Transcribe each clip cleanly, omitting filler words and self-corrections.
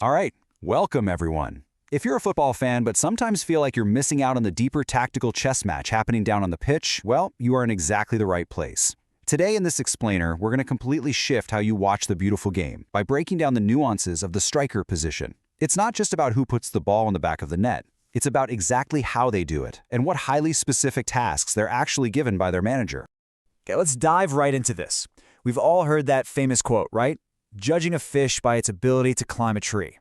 All right, welcome everyone. If you're a football fan but sometimes feel like you're missing out on the deeper tactical chess match happening down on the pitch, well, you are in exactly the right place. Today in this explainer, we're going to completely shift how you watch the beautiful game by breaking down the nuances of the striker position. It's not just about who puts the ball in the back of the net. It's about exactly how they do it and what highly specific tasks they're actually given by their manager. Okay, let's dive right into this. We've all heard that famous quote, right? Judging a fish by its ability to climb a tree.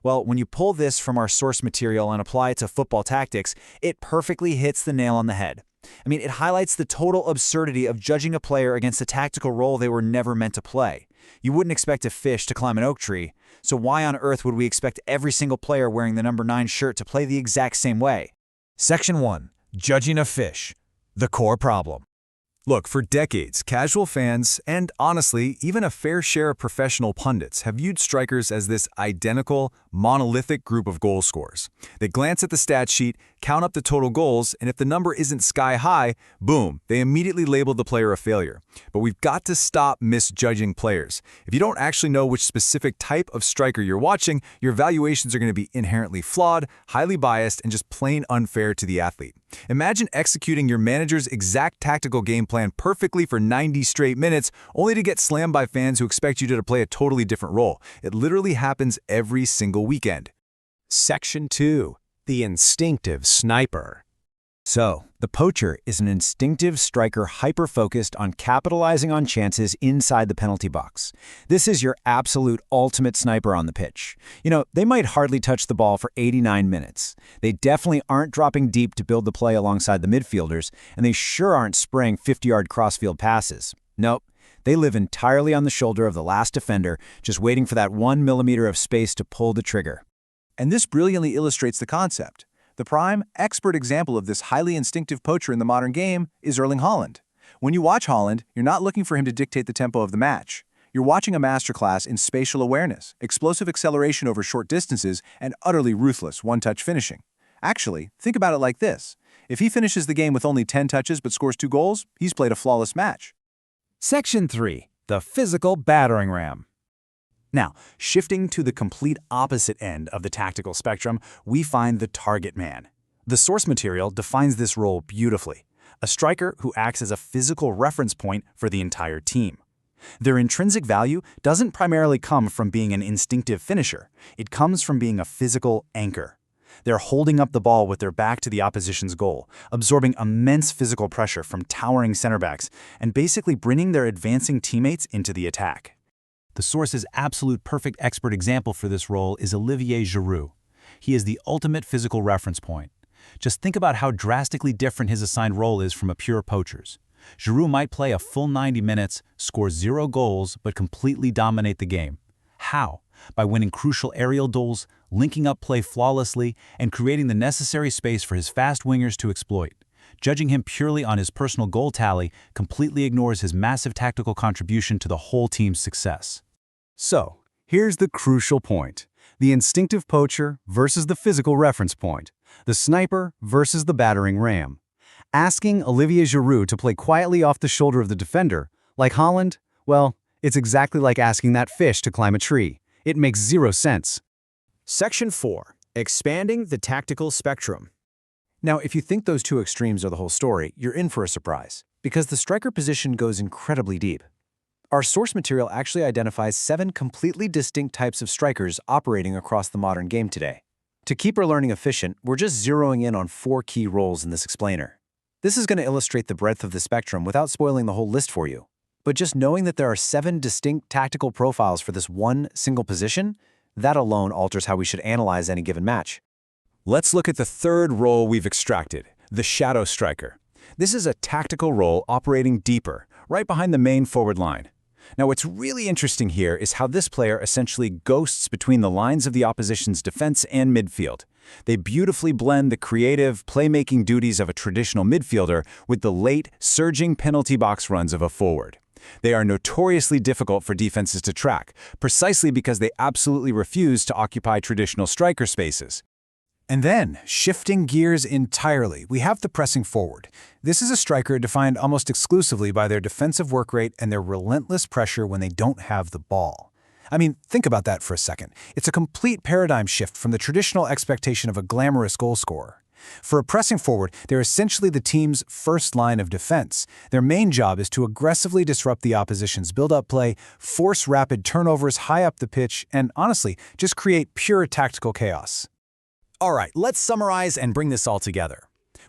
Well, when you pull this from our source material and apply it to football tactics, it perfectly hits the nail on the head. It highlights the total absurdity of judging a player against a tactical role they were never meant to play. You wouldn't expect a fish to climb an oak tree, so why on earth would we expect every single player wearing the number 9 shirt to play the exact same way? Section 1. Judging a fish. The core problem. Look, for decades, casual fans, and honestly, even a fair share of professional pundits have viewed strikers as this identical, monolithic group of goal scorers. They glance at the stat sheet, count up the total goals, and if the number isn't sky high, boom, they immediately label the player a failure. But we've got to stop misjudging players. If you don't actually know which specific type of striker you're watching, your evaluations are going to be inherently flawed, highly biased, and just plain unfair to the athlete. Imagine executing your manager's exact tactical game plan perfectly for 90 straight minutes, only to get slammed by fans who expect you to play a totally different role. It literally happens every single weekend. Section 2. The instinctive sniper. So, the poacher is an instinctive striker hyper-focused on capitalizing on chances inside the penalty box. This is your absolute ultimate sniper on the pitch. They might hardly touch the ball for 89 minutes. They definitely aren't dropping deep to build the play alongside the midfielders, and they sure aren't spraying 50-yard crossfield passes. Nope, they live entirely on the shoulder of the last defender, just waiting for that 1 millimeter of space to pull the trigger. And this brilliantly illustrates the concept. The prime, expert example of this highly instinctive poacher in the modern game is Erling Haaland. When you watch Haaland, you're not looking for him to dictate the tempo of the match. You're watching a masterclass in spatial awareness, explosive acceleration over short distances, and utterly ruthless one-touch finishing. Actually, think about it like this. If he finishes the game with only 10 touches but scores 2 goals, he's played a flawless match. Section 3. The physical battering ram. Now, shifting to the complete opposite end of the tactical spectrum, we find the target man. The source material defines this role beautifully, a striker who acts as a physical reference point for the entire team. Their intrinsic value doesn't primarily come from being an instinctive finisher. It comes from being a physical anchor. They're holding up the ball with their back to the opposition's goal, absorbing immense physical pressure from towering center backs, and basically bringing their advancing teammates into the attack. The source's absolute perfect expert example for this role is Olivier Giroud. He is the ultimate physical reference point. Just think about how drastically different his assigned role is from a pure poacher's. Giroud might play a full 90 minutes, score 0 goals, but completely dominate the game. How? By winning crucial aerial duels, linking up play flawlessly, and creating the necessary space for his fast wingers to exploit. Judging him purely on his personal goal tally completely ignores his massive tactical contribution to the whole team's success. So, here's the crucial point. The instinctive poacher versus the physical reference point. The sniper versus the battering ram. Asking Olivier Giroud to play quietly off the shoulder of the defender, like Haaland, well, it's exactly like asking that fish to climb a tree. It makes 0 sense. Section 4. Expanding the tactical spectrum. Now, if you think those two extremes are the whole story, you're in for a surprise, because the striker position goes incredibly deep. Our source material actually identifies 7 completely distinct types of strikers operating across the modern game today. To keep our learning efficient, we're just zeroing in on 4 key roles in this explainer. This is going to illustrate the breadth of the spectrum without spoiling the whole list for you. But just knowing that there are 7 distinct tactical profiles for this one single position, that alone alters how we should analyze any given match. Let's look at the third role we've extracted, the shadow striker. This is a tactical role operating deeper, right behind the main forward line. Now, what's really interesting here is how this player essentially ghosts between the lines of the opposition's defense and midfield. They beautifully blend the creative, playmaking duties of a traditional midfielder with the late, surging penalty box runs of a forward. They are notoriously difficult for defenses to track, precisely because they absolutely refuse to occupy traditional striker spaces. And then, shifting gears entirely, we have the pressing forward. This is a striker defined almost exclusively by their defensive work rate and their relentless pressure when they don't have the ball. I mean, think about that for a second. It's a complete paradigm shift from the traditional expectation of a glamorous goal scorer. For a pressing forward, they're essentially the team's first line of defense. Their main job is to aggressively disrupt the opposition's build-up play, force rapid turnovers high up the pitch, and honestly, just create pure tactical chaos. All right, let's summarize and bring this all together.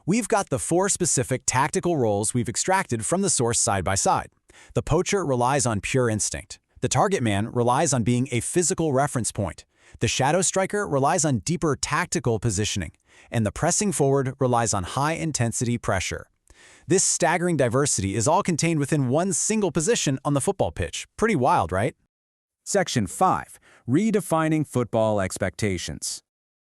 We've got the 4 specific tactical roles we've extracted from the source side by side. The poacher relies on pure instinct. The target man relies on being a physical reference point. The shadow striker relies on deeper tactical positioning. And the pressing forward relies on high-intensity pressure. This staggering diversity is all contained within one single position on the football pitch. Pretty wild, right? Section 5. Redefining football expectations.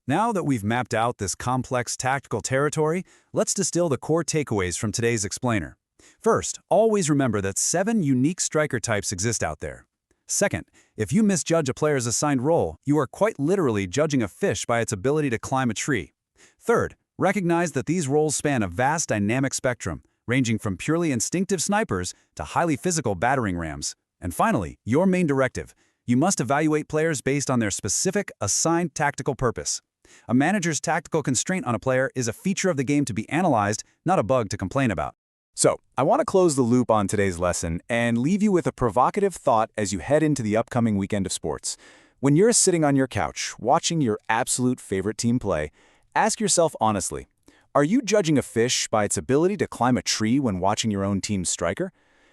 Now that we've mapped out this complex tactical territory, let's distill the core takeaways from today's explainer. First, always remember that 7 unique striker types exist out there. Second, if you misjudge a player's assigned role, you are quite literally judging a fish by its ability to climb a tree. Third, recognize that these roles span a vast dynamic spectrum, ranging from purely instinctive snipers to highly physical battering rams. And finally, your main directive: you must evaluate players based on their specific, assigned tactical purpose. A manager's tactical constraint on a player is a feature of the game to be analyzed, not a bug to complain about. So, I want to close the loop on today's lesson and leave you with a provocative thought as you head into the upcoming weekend of sports. When you're sitting on your couch, watching your absolute favorite team play, ask yourself honestly, are you judging a fish by its ability to climb a tree when watching your own team's striker?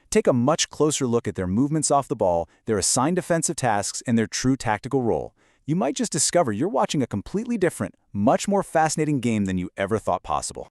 Take a much closer look at their movements off the ball, their assigned defensive tasks, and their true tactical role. You might just discover you're watching a completely different, much more fascinating game than you ever thought possible.